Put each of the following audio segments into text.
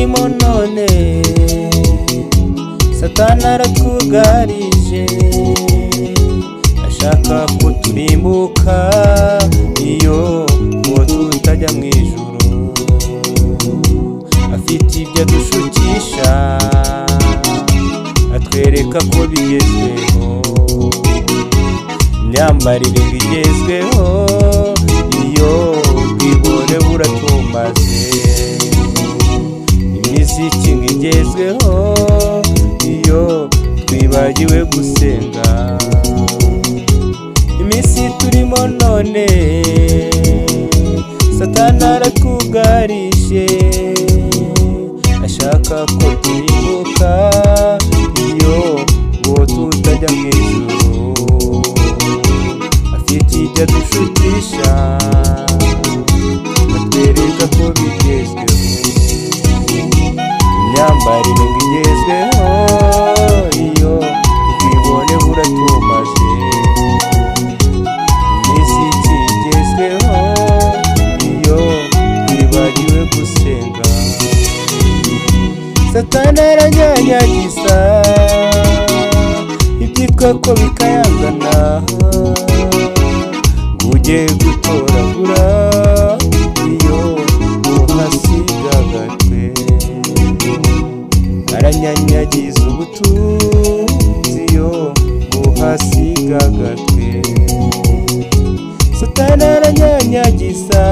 turimo none Satani aratwugarije ashaka ko turimbuka iyo ngo tutajya mu ijuru afite ibyo dushukisha atwereka ko bigezweho imyambarire igezweho iyo bwibone buratumaze imiziki igezweho iyo twibagiwe gusenga iminsi turimo none Satani aratwugarije ashaka ko turimbuka iyo ngo tutajya mu ijuru afite ibyo dushukisha atwereka ko bigezweho imyambarire igezweho iyo ubwibone buratumaze imiziki igezweho iyo twibagiwe gusenga Satani aranyanyagiza ibyitwa ko bikayangana ujye gutoragura iyo uhasiga agatwe aranyanyagiza ubutunzi iyo uhasiga agatwe Satani aranyanyagiza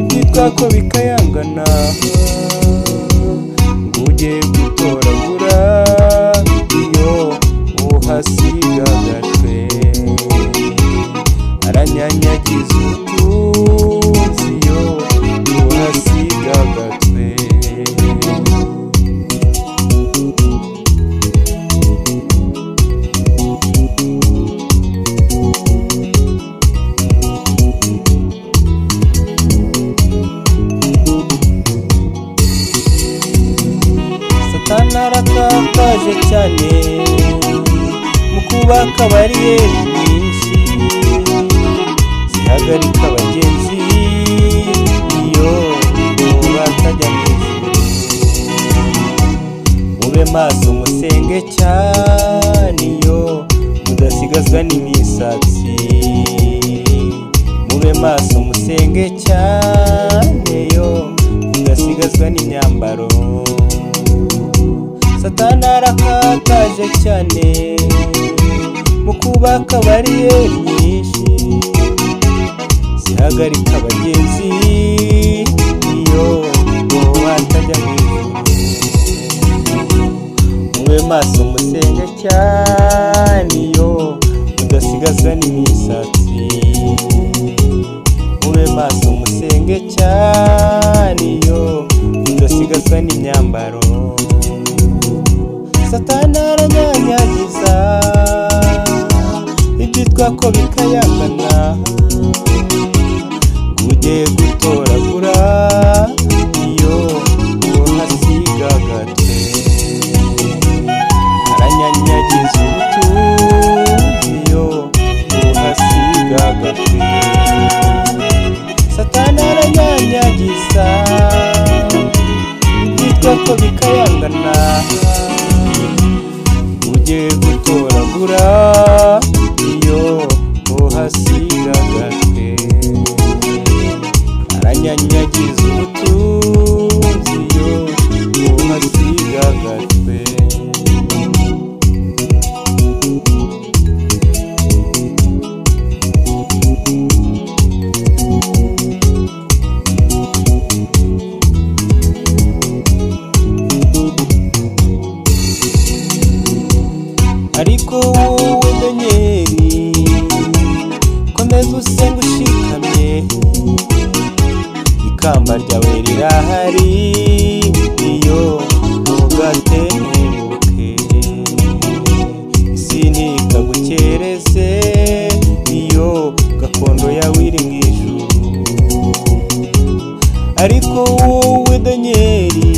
ibyitwa ko bikayangana ujye gutoragura iyo uhasiga agatwe aranyanyagiza ubutunzi iyo uhasiga agatwe Satani arakataje cyane mu kubaka bariyeri nyinshi zihagarika abagenzi iyo batajya mu ijuru mube maso musenge cyane iyo mudasigazwa n'imisatsi mube maso musenge cyane iyo mudasigazwa n'imyambaro Satani arakataje cyane mu kubaka bariyeri nyinshi zihagarika abagenzi iyo batajya mu ijuru mube maso musenge cyane iyo mudasigazwa n'imisatsi mube maso musenge cyane iyo mudasigazwa n'imyambaro Satani aranyanyagiza ibyitwa ko bikayangana ujye gutoragura iyo uhasiga agatwe aranyanyagiza ubutunzi iyo uhasiga agatwe Satani aranyanyagiza ibyitwa ko bikayangana ujye gutoragura iyo uhasiga agatwe aranyanyagiza ubutunzi iyo uhasiga agatwe ariko wowe Danieli komeza usenga ushikamye ikamba ryawe rirahari iyo ntugatenguke isi ntikagukereze iyo gakondo yawe iri mu ijuru ariko wowe Danieli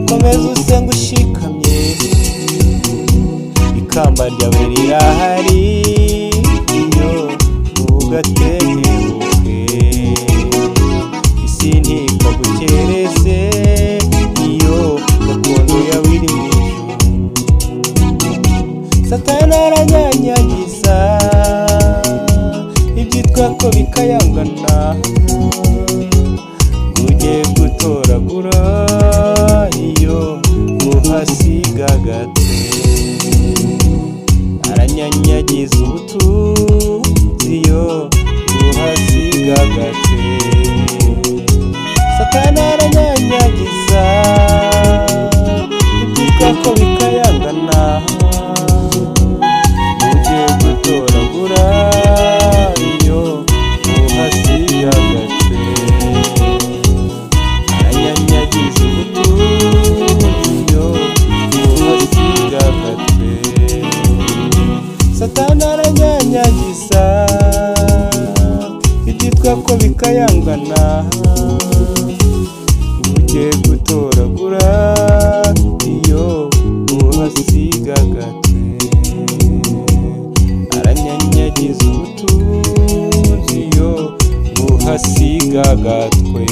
komeza usenga ushikamye ikamba ryawe rirahari iyo ntugatenguke isi ntikagukereze Satani aranyanyagiza ibyitwa ko bikayangana, ugiye gutoragura iyo uhasiga agatwe, aranyanyagiza ubutunzi iyo uhasiga agatwe.